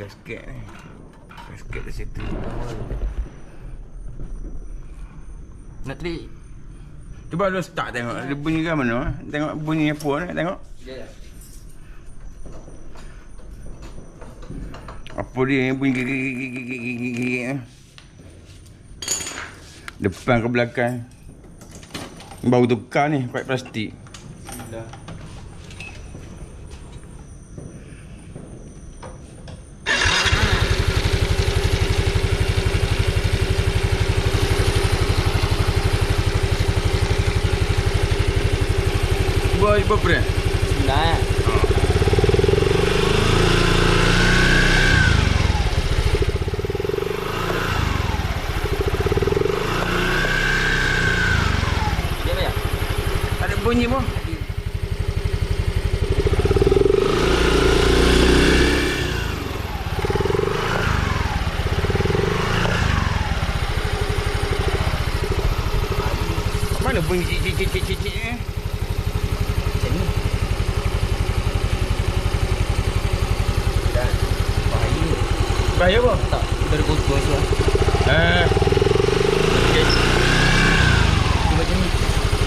Basket ni. Basket di situ. Nak trik. Cuba lu start tengok. Dia bunyi ke mana? Tengok bunyi apa ni. Tengok. Apa dia bunyi gigi. Depan ke belakang. Baru tukar ni pakai plastik. Dah. Cuba berapa? Dah. Ada bunyi pun. Mana bunyi cik ni? Macam ni. Dah. Bahaya. Bahaya apa? Tak, kita ada kotor semua. Okey. Dia macam ni.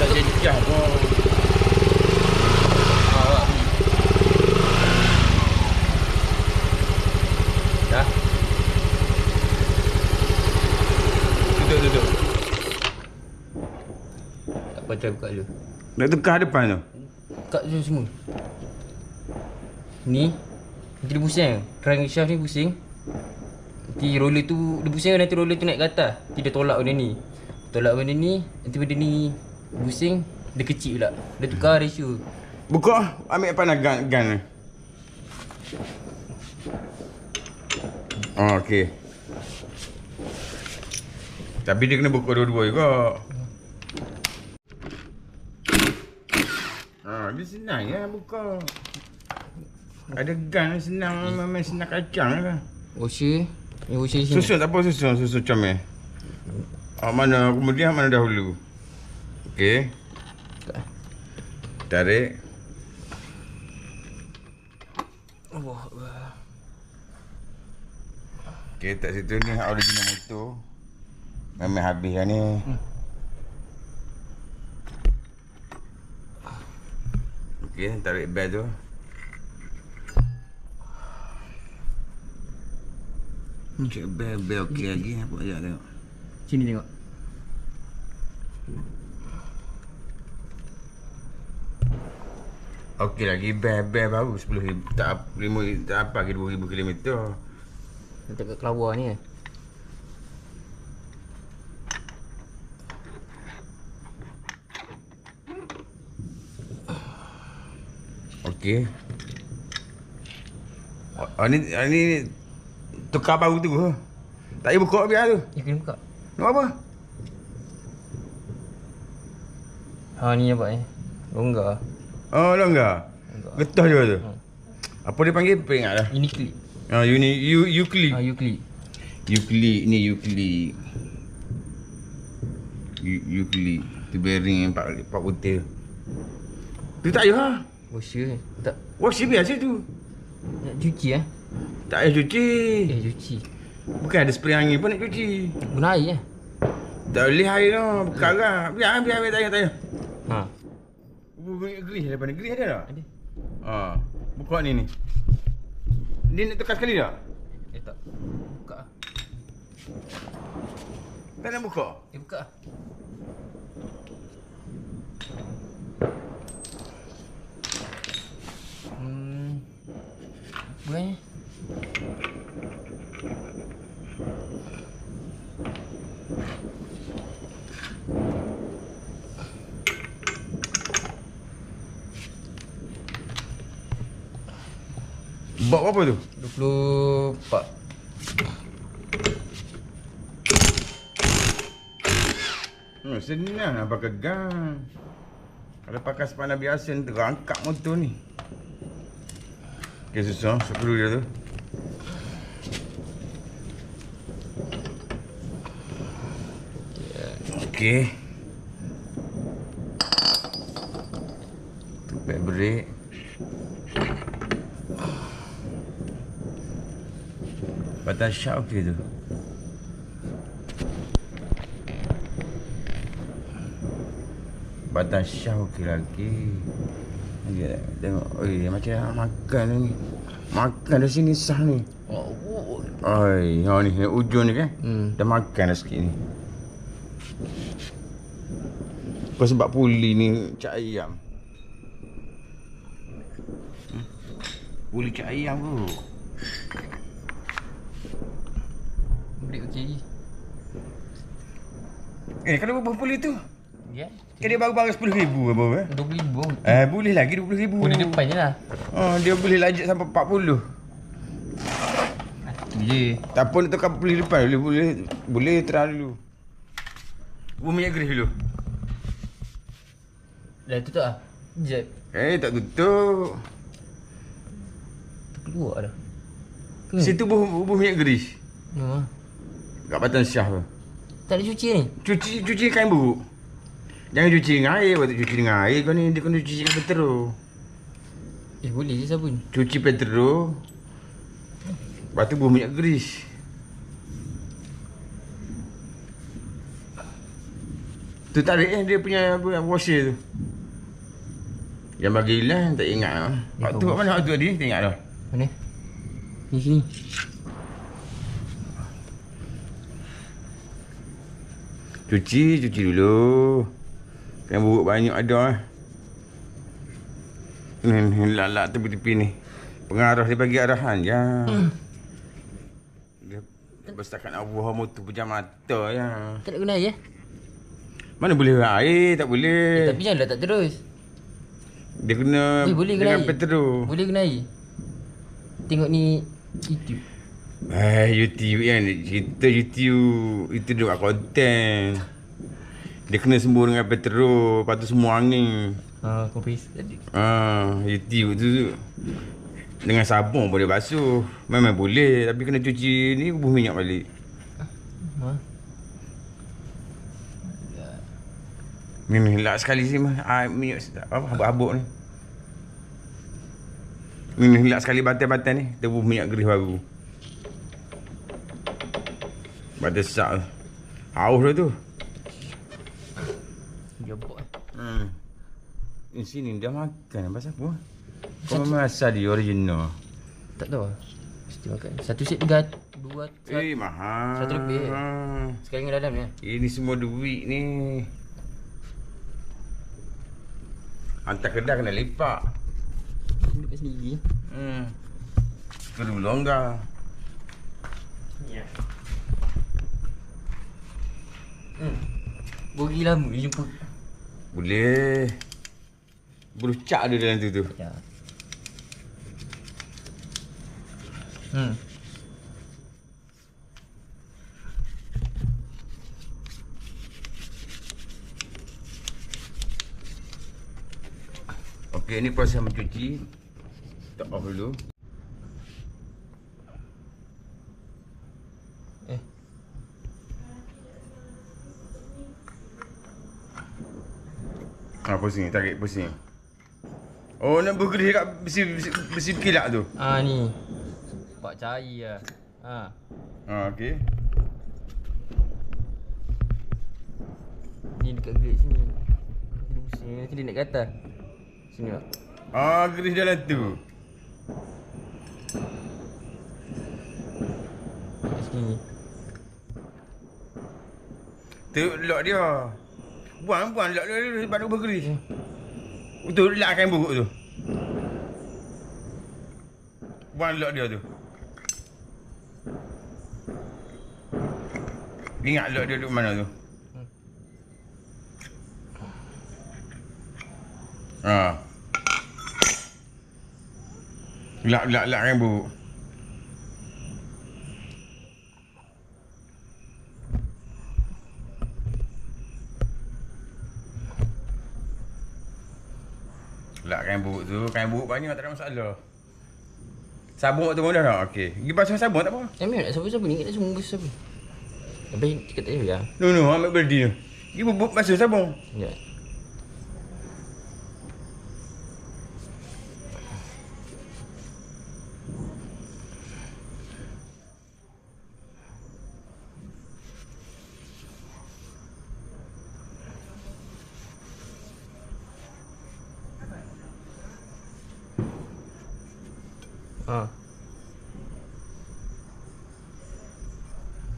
Tak jejak pun. Awak ni. Dah. Duduk. Tak apa, try buka dulu. Nak tukar depan tu. Buka je semua. Ni. Nanti dia pusing. Crankshaft ni pusing. Nanti roller tu, dia pusing nanti roller tu naik ke atas. Nanti dia tolak benda ni. Tolak benda ni, nanti benda ni pusing, dia kecil pula. Dia tukar ratio. Buka, ambil panah gun ni. Oh, okey. Tapi dia kena buka dua-dua juga. Dia senang ya buka. Ada gun senang, memang senang kacang lah. Washer. Ni washer sini. Susun tak apa susun comel. Mana kemudian mana dahulu. Okey. Tarik. Allah. Okey, tak situ ni original motor. Memang habis dah ni. Okey, tarik bel tu. Cek bel okey lagi. Apa aja tengok. Sini tengok. Okey lagi bel baru 10,000 tak 5 tak apa lagi 2,000 kilometer. Letak kat kelawar ni. Okey. Ni tukar baru tu. Tak payah buka biar tu. Ni kena buka. Nak apa? Ha ni nampak ni. Longgar. Oh, longgar. Getah je tu. Apa dia panggil? Peringat dah. Ini clip. Euclid. Euclid. Euclid ni Euclid. Euclid. Tu bearing 4 putih. Tu tak payah. Washer. Tak. Wash biasa tu. Nak cuci Tak payah cuci. cuci. Bukan ada spray angin pun nak cuci. Guna air Tak boleh air tu. Berkarah. Biar tak payah. Ha. Grease daripada grease ada tak? Ada. Buka ni. Dia nak tukar sekali tak? Tak. Buka ah. Tak nak buka? Buka ah. Bukannya. Bak berapa tu? 24. Senang nak pakai gun. Kalau pakai sepanah biasa ni terangkap motor ni. Okey, susah. Skru dia tu. Okey. Tutup brake. Batang Syah okey tu. Batang Syah okey lagi. Ya, tengok. Oi, macam makan ni. Makan dah sini sah ni. Oi, ni ujung ni kan. Dah makan dah sikit ni. Kau sebab puli ni cak ayam. Puli cak ayam tu. Beli okey lagi. Kalau berapa puli tu? Ya. Kan dia baru-baru 10,000 apa eh? 20,000. Boleh lagi 20,000. Pun di depan je lah. Dia boleh lajak sampai 40. Je. Tak apa nak tukar puli depan boleh terang dulu. Buat minyak geris dulu. Dah tutup ah. Jep. Tak tutup. Keluar dah. Situ bubuh minyak geris. Kat Batang Syah tu. Tak ada cuci ni. Cuci kain buruk. Jangan cuci dengan air. Waktu cuci dengan air kau ni dia kena cuci dengan petro. Boleh je sabun. Cuci petro. Lepas tu bubuh minyak geris. Tu tarik dia punya apa washer tu. Yang bagi Ilan tak ingat lah. Waktu kat mana waktu tadi? Tak ingat dah. Mana? Ni sini. Cuci dulu. Yang buruk banyak ada Ni lalak tepi-tepi ni. Pengarah dia bagi arahan je. Dia besarkan Allah motor pejam mata je. Tak nak guna air Mana boleh air, tak boleh. tapi janganlah tak terus. Dia kena Boleh guna dengan air. petro. Boleh guna air. Tengok ni YouTube. YouTube kan. Cerita YouTube. Itu dia buat konten. Dia kena sembur dengan petro. Lepas tu semua angin. Kompres tadi. YouTube tu dengan sabun boleh basuh. Memang boleh. Tapi kena cuci ni bubuh minyak balik. Ni lah sekali sini mah. Minyak apa habuk-habuk ni. Ni lah sekali batal-batal ni. Kita bubuh minyak geris baru. Batal sak tu. Haus dah tu. Jabok Di sini dah makan. Pasal apa? Kau memang asal dia original. Tak tahu lah. Mesti makan. Satu set 2 Mahal. 100 lebih sekali dengan dalam ni. Ini semua duit ni. Hantar kedai kena lipat. Lipat sendiri. Kena longgar. Ya. Bogi lama jumpa. Boleh. Berucak ada dalam tu. Ya. Okey, ni proses mencuci. Kita off dulu. Pusing, tarik pusing. Nak bergeris kat besi kilat tu. Ni. Pak cair lah. Okey. Ni dekat grade sini. Dia pusing. Nanti dia naik ke atas. Sini tak? Geris dalam tu. Dekat sini. Tu lock dia. Buang lock dia sebab dia bergeris. Betul lock kain buruk tu. Buang lock dia tu. Ingat lock dia duduk mana tu. Lock kain buruk. Lak kain buruk banyak tak ada masalah. Sabun waktu pun dah tak? Okey. Pergi basuh sabun tak apa? Nak sabun-sabun ni kita semua basuh sabun. Tapi kita tak ya. No, ambil berdi tu. Pergi basuh sabun. Ya. Ha.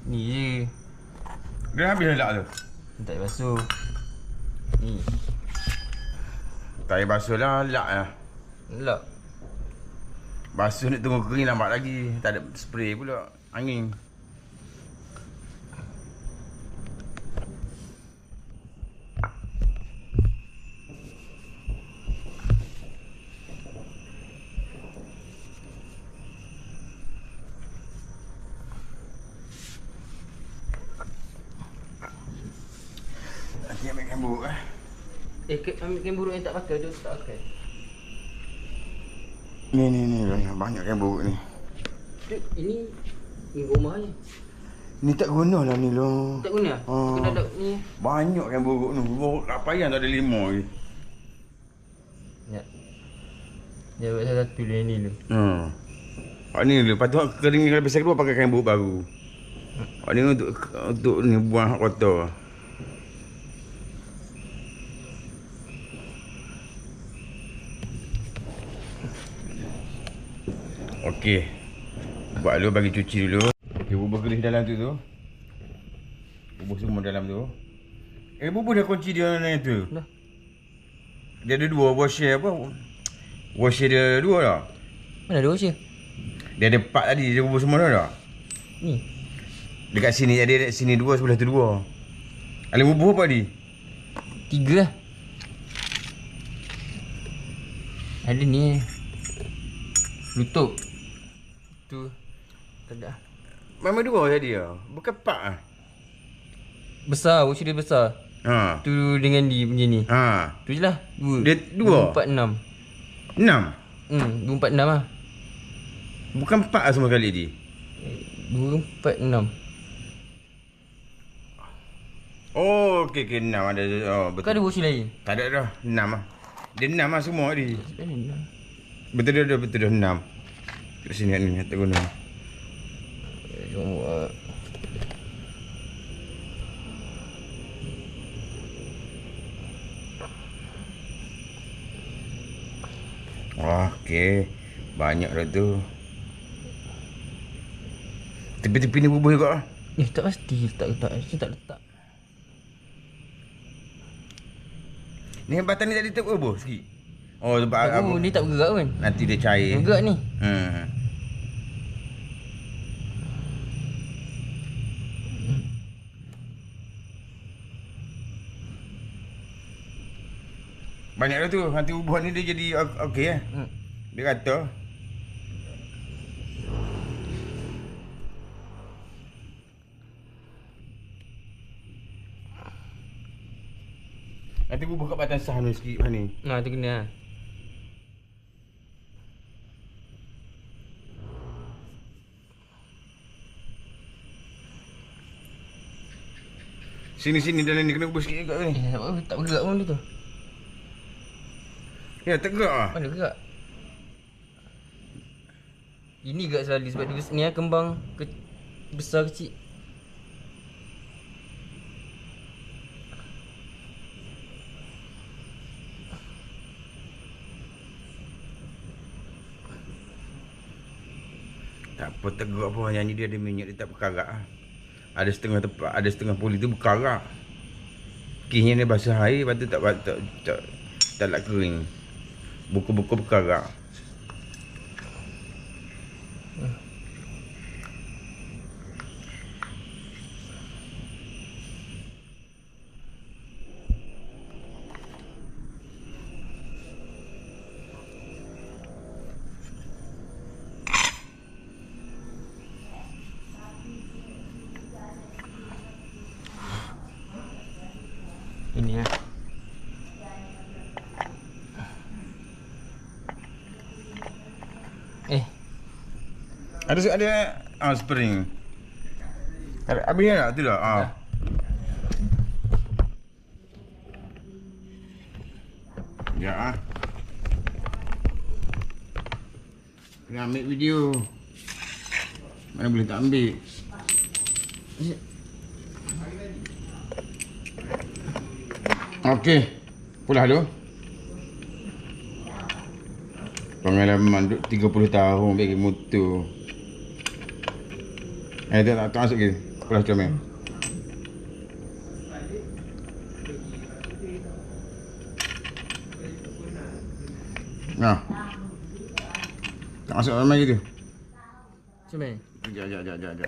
Ni je. Dia habis lelak tu. Tak payah basuh. Ni. Tak payah basuh lah, lelak lah. Lelak. Basuh nak tunggu kering lambat lagi. Tak ada spray pula. Angin. Nanti ambil kain buruk lah. Ambil kain buruk yang tak pakai tu tak pakai. Ni banyak kain buruk ni. Ini rumah je. Ni tak guna lah ni lo. Tak guna? Kena ada ni. Banyak kain buruk ni. Buruk kat payah tak ada 5 lagi. Ya. Dia buat satu dia ni lu. Ni lu. Lepas tu kering kalau besar keluar pakai kain buruk baru. Ni untuk ni buang hak kotor. Okey. Buat dulu bagi cuci dulu. Okey, bubur gelis dalam tu. Bubur semua dalam tu. Bubur dah kunci dia ni tu. Dah. Dia ada 2 washer apa? Washer dia 2 dah. Mana ada washer? Dia ada 4 tadi, dia bubur semua dah. Ni. Dekat sini ada sini 2, sebelah tu 2. Ada bubur apa tadi? 3 lah. Ada ni. Lutut. Tu. Tak ada. Memang 2 tadi ah. Bukan 4 ah. Besar, washer dia besar. Ha. Tu dengan dia punya ni. Ha. Tu je lah. 2. Dia 2. 4, 6. 6. 2, 4, 6 lah. Bukan 4 lah semua kali ni. 2, 4, 6. Oh, okey 6 ada. Oh, Kau betul. ada washer lain? Tak ada dah. 6 lah. Dia 6 lah semua tadi. Sebenarnya 6. Betul dah 6. Kat sini ni tak guna. Jom buat. Okey. Banyak dah tu. Tepi-tepi ni bubur juga lah. Tak pasti letak. Macam tak letak. Ni batang ni tadi tak bubur sikit. Oh, sebab Dia tak bergerak pun. nanti dia cair. Bergerak ni. Banyak dah tu. Nanti bubur ni dia jadi okey eh. Dia kata. Nanti bubur kat batang sah ni sikit ni. Tu kena lah. Sini dalam ni kena bubur sikit juga ni. Tak bergerak pun dia tu. Ya, tak gerak ah. Mana gerak? Ini gerak selalu sebab dia ni lah kembang besar kecil. Tak apa tegak pun nyanyi dia ada minyak dia tak berkarat ah. Ada setengah tempat, ada setengah puli tu berkarat. Kihnya ni basah air, lepas tu tak nak kering. Buku-buku berkarat. Ini lah. Ada spring. Habis dah tu dah. Ya. Kena ambil video. Mana boleh tak ambil. Okey. Pulah dulu. Pengalaman duduk 30 tahun bagi motor. Tak masuk lagi. Pulas comel. Nah. Tak masuk ramai gitu. Macam mana? Sekejap.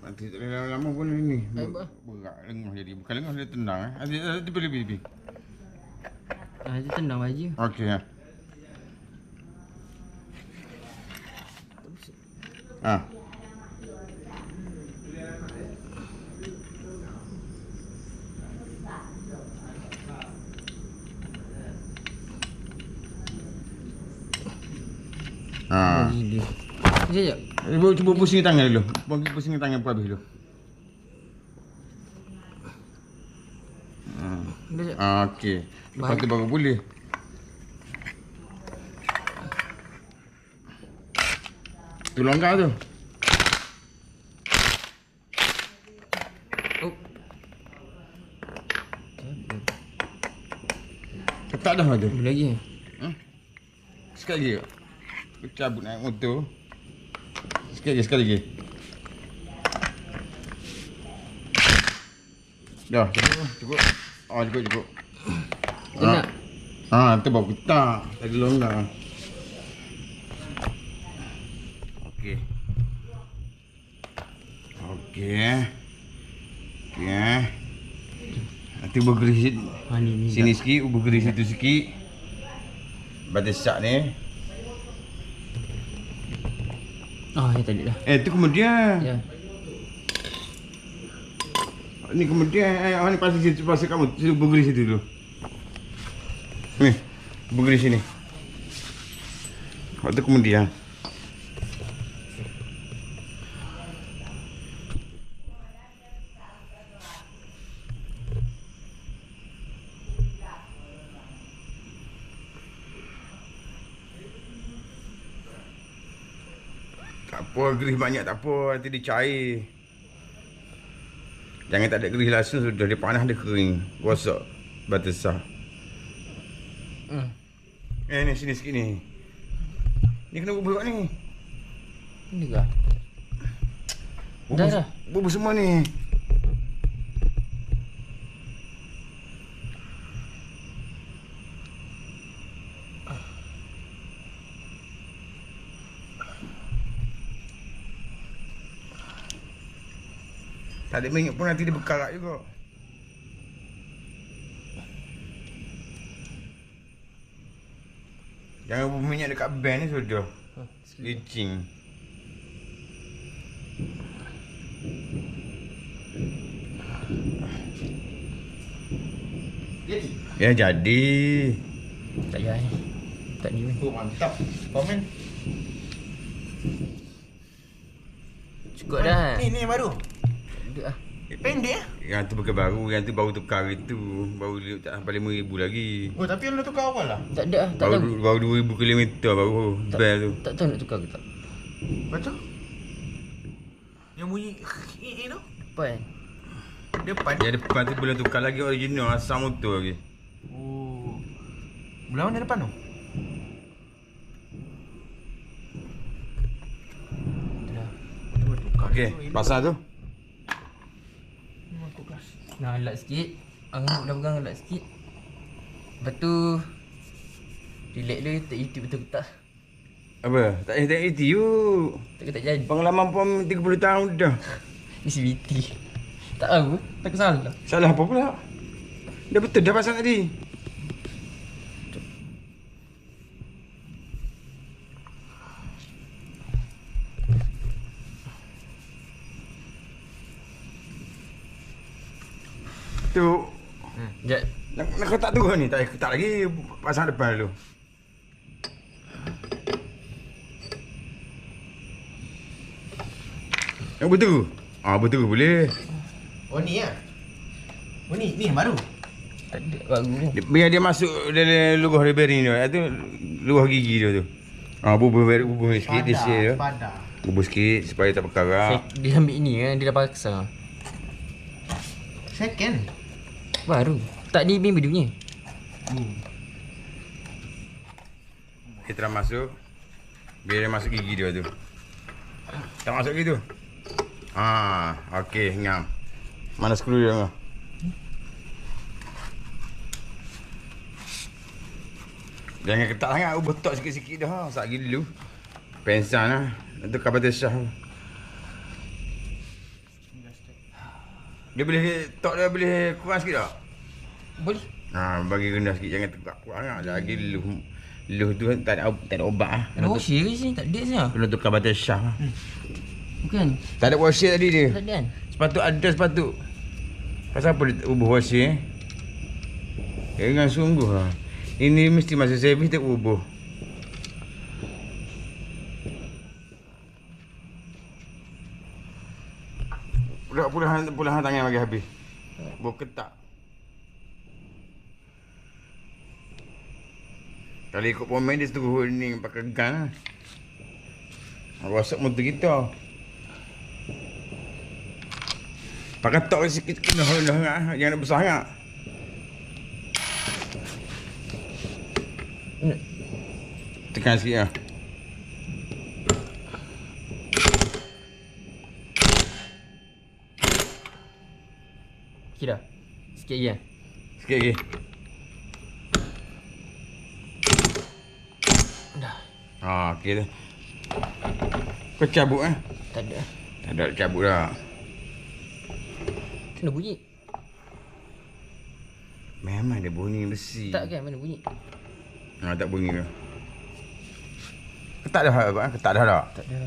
Nanti tak lama pun ni. Berat lengah jadi. Bukan lengah, dia tendang. Nanti lebih. Dia tendang baju. Okey. Ah. Gila. Sekejap. Cuba pusing tangan dulu. Pusing tangan pun habis dulu. Okey. Lepas tu baru boleh. Tu longgar tu. Oh. Ketat dah tu. Boleh lagi. Sekali lagi. Aku cabut naik motor. Sekali lagi. Dah, cukup. Cukup. Kena. Tu baru ketak. Tadi longgar. Okey. Nanti bergeris sini sikit, bergeris situ sikit. Batas sak ni. Ya tadi dah. Tu kemudian. Ya. Ni kemudian ni pasal kamu situ bergeris situ dulu. Ni, bergeris sini. Waktu kemudian. Tak apa, geris banyak tak apa, nanti dia cair. Jangan tak ada geris langsung sudah, dia panas dia kering. Rosak batas sah. Ni sini sikit ni. Ni kena bubuh ni. Ni ke? Dah. Bubuh semua ni. Tak ada minyak pun nanti dia berkarat juga. Jangan bubuh minyak dekat band ni sudah. Licin. Jadi? Ya jadi. Tak payah ni. Tak ni pun. Oh mantap. Komen. Cukup dah. Ni yang baru. Duduk lah. Pendek ah. Yang tu pakai baru, yang tu baru tukar itu. Baru tak sampai 5,000 lagi. Oh tapi yang dah tukar awal lah. Tak ada lah. Tak tahu. Baru 2,000 kilometer baru bel tu. Tak tahu nak tukar ke tak. Betul? Yang bunyi tu? Depan. Depan. Yang depan tu belum tukar lagi original asal motor lagi. Oh. Belah mana depan tu? Okey, pasal tu. Memang keras. Nah, alat sikit. Anggap dah pegang alat sikit. Lepas tu relax dia tak YouTube betul ke tak. Apa? Tak payah you. Tak jadi. Pengalaman pun 30 tahun dah. Ni CVT. Tak tahu. Tak salah. Salah apa pula? Dah betul dah pasang tadi. Tu. Sekejap. Nak ketak tu ni? Tak payah ketak lagi. Pasang depan dulu. Betul? Betul boleh. Oh ni lah. Oh ni yang baru. Tak ada baru. Biar dia masuk dalam luruh rebering tu. Itu luruh gigi dia tu. Bubuh sikit dia share tu. Padah. Bubuh sikit supaya tak berkarat. Dia ambil ni kan, dia dah paksa. Second. Baru. Tak ni member dia punya. Kita dah masuk. Biar dia masuk gigi dia tu. Tak masuk gitu. Okey, ngam. Mana skru dia ngam? Jangan ketat sangat, betok sikit-sikit dah. Sat gila dulu. Pensan lah. Itu kabar Syah. Dia boleh tok dia boleh kurang sikit tak? Boleh. Bagi rendah sikit, jangan tegak kurang lah. Lagi luh tu tak ada ubat lah. Ada washer ke sini? Tak ada sini lah. Kena tukar batas Syah lah. Bukan. Tak ada washer tadi dia. Tak ada kan? Sepatut ada sepatut. Pasal apa dia ubah washer Jangan sungguh lah. Ini mesti masa servis dia ubah. Pulahan tangan bagi habis. Bawa ketak. Kalau ikut pemain dia seterus ni pakai gun lah. Rosak motor kita. Pakai tok sikit kena hendak jangan besar sangat. Tekan sikit lah. Okey dah. Sikit lagi kan? Sikit lagi. Dah. Okey dah. Kau cabut Tak ada. Tak ada cabut dah. Kena bunyi. Memang dia bunyi besi. Tak kan? Mana bunyi? Tak bunyi dah. Ketak dah apa? Ketak dah tak? Tak ada.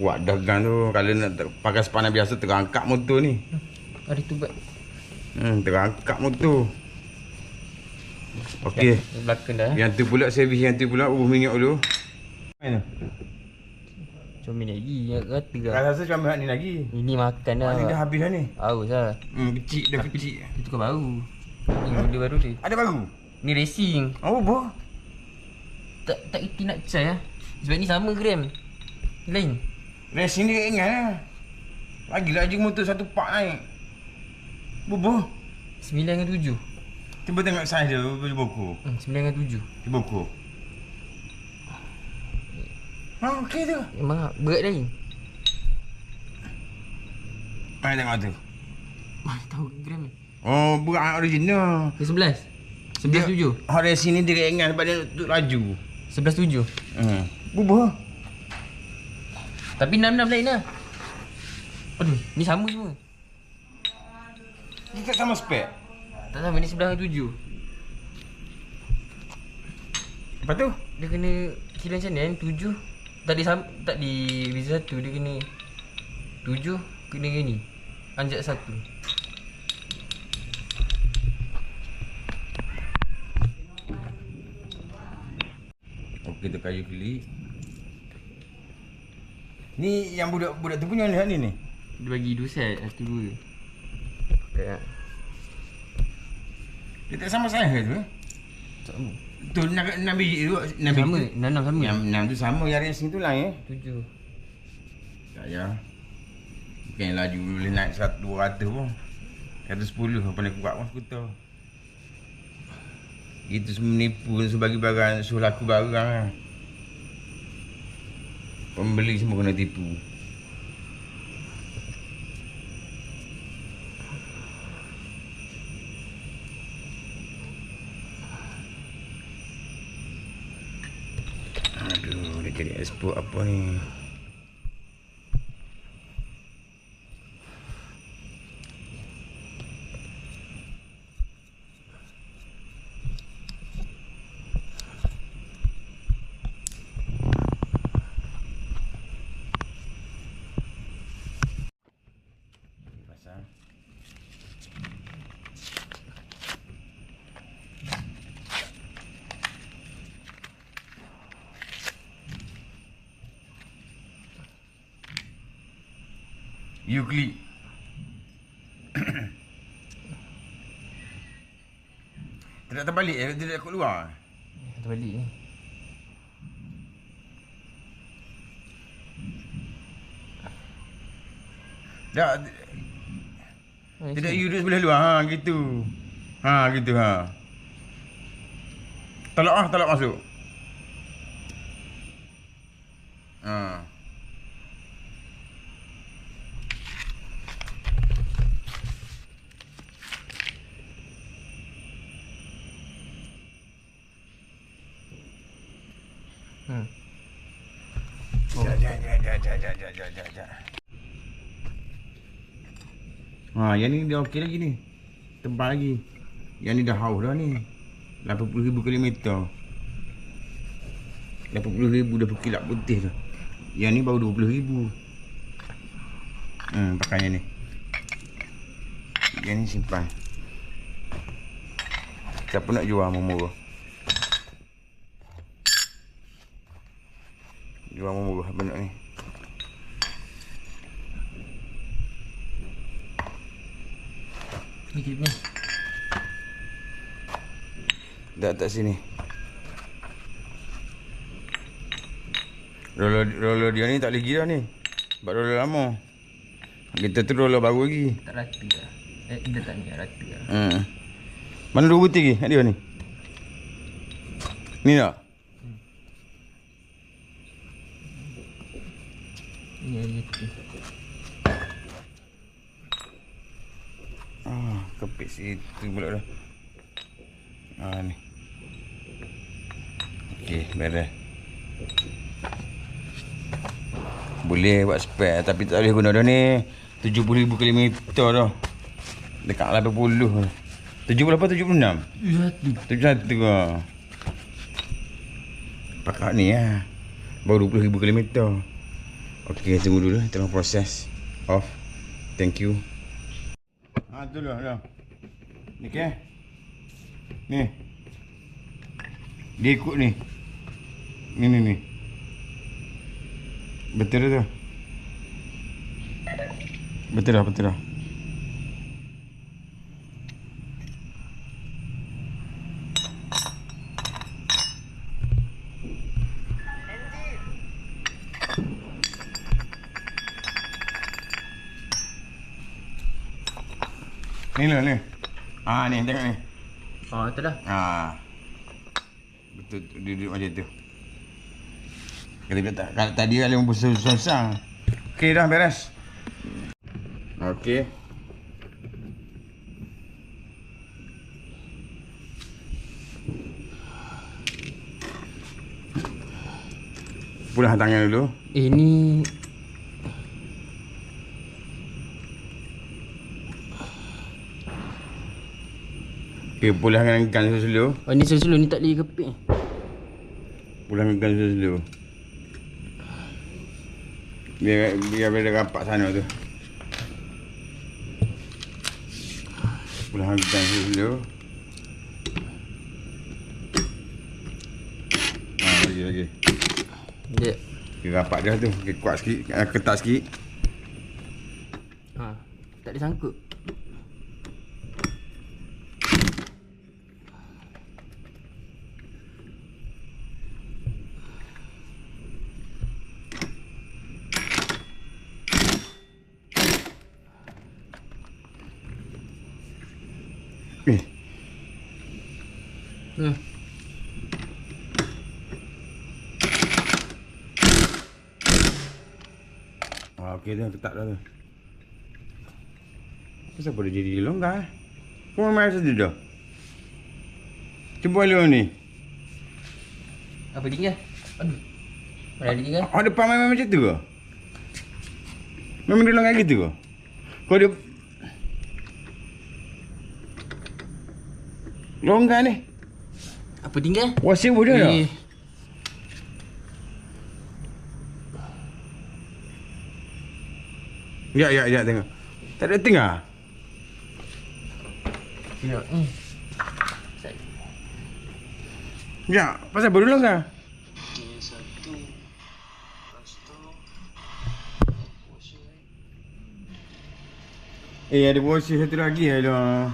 Kuat dagang tu. Kalau nak pakai sepanah biasa terangkat motor ni. Ada tu buat. Terangkat motor. Okey. Belakang dah. Yang tu pula servis yang tu pula ubah minyak dulu. Mana? Comel lagi. Yang kata ke? Rasa cuma ni lagi. Ini makan dah. Ni dah habis dah ni. Haus lah. Kecil dah kecil. Itu kan baru. Ni benda baru dia. Ada baru? Ni racing. Oh, boh. Tak erti nak cai lah. Sebab ni sama gram. Ni lain. Racing dia ingat lah. Lagi laju motor satu pak naik. Boh. 9 dengan 7. Cuba tengok saiz dia boleh bokor. 9 dengan 7. Dia bokor. Okey tu. Memang berat lain. Mana tengok tu? Mana tahu gram ni. Oh, berat original. Ke 11? 11 7. Racing ni dia ingat sebab dia untuk laju. 11 7. Boh. Tapi 6 lain lah. Aduh, ni sama semua. Dia tak sama spek. Tak sama, ni 11 dengan 7. Lepas tu? Dia kena kira macam ni kan, 7. Tak di visa 1, dia kena 7, kena gini. Anjak 1. Okey tu kayu keli. Ni yang budak tu punya lihat ni. Dia bagi 2 set, 1 2. Ya. Dia tak sama saiz tu. Sama. Tu 6 biji tu, 6 Sama, biji. 6 sama. Yang 6 tu sama, yang racing tu lain 7. Tak ya. Bukan laju boleh naik 200 pun. 110 pun paling kuat pun skuter. Itu semua menipu sebagai barang suruh laku barang lah. Pembeli semua kena tipu. Aduh, dia jadi export apa ni? Euclid. Tidak terbalik tidak kat luar. Terbalik ni. Tak tidak duduk sebelah luar gitu. Gitu. Tolak masuk. Ha. Jap. Ha, yang ni dah okey lagi ni. Tebal lagi. Yang ni dah haus dah ni. 80,000 kilometer. 80,000 dah berkilap putih tu. Yang ni baru 20,000. Pakai yang ni. Yang ni simpan. Siapa nak jual murah? Jual murah benda ni. Ni klip ni. Dah tak sini. Roller dia ni tak lagi dah ni. Sebab roller lama. Kita tu roller baru lagi. Tak rata dah. Dia tak ni rata dah. Mana dua butir lagi? Ada ni? Ni tak? Ni aja tu. Kepit situ pula dah. Ni. Okey, beres. Boleh buat spare tapi tak boleh guna dah ni. 70,000 kilometer dah. Dekat 80. 70 apa 76? 71 ke. Pakai ni lah. Baru 20,000 kilometer. Okey, tunggu dulu. Tengah proses. Off. Thank you. Tu dah. Ni ke? Ni. Dia ikut ni. Ni. Betul tu. Betul dah. Ni lah ni. Ni tengok ni. Betul dah. Betul duduk macam tu. Kalau tak tadi kali susah. Okey dah beres. Okey. Pulang tangan dulu. Ni Okey, pulangkan gun dulu. ni selu ni tak boleh kepit. Pulangkan gun dulu. Biar dia rapat sana tu. Pulangkan gun dulu. Lagi. Dia. Rapat dia tu. Kuat sikit, ketat sikit. Tak ada sangkut. Okey dah, ketat dah tu. Kenapa dia jadi longgar? Kau main saja dah. Cuba lu ni. Apa tinggal? Aduh. Mana ada tinggal? Depan main macam tu ke? Memang dia longgar gitu ke? Kau dia longgar ni. Apa tinggal? Wasir bodoh dah. Ya tengok. Tak ada tengah. Tengok. Ya, pasal baru longgar. Ada wasir satu lagi lah.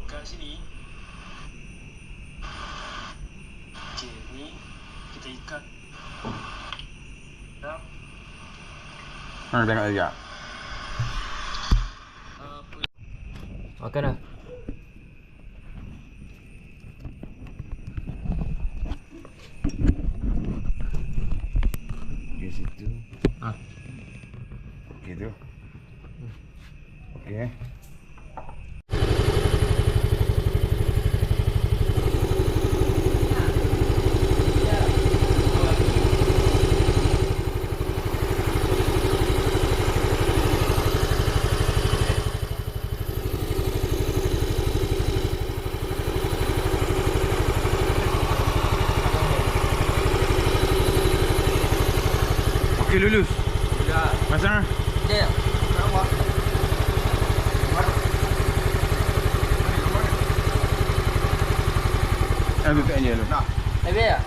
Kat sini. Okey, ni kita ikat. Dah. Tengok sekejap. Makan dah. Okey tu. Okey. Okey lulus. Ya. Pasang ah. Ya. Tutup je lu. Habis ya?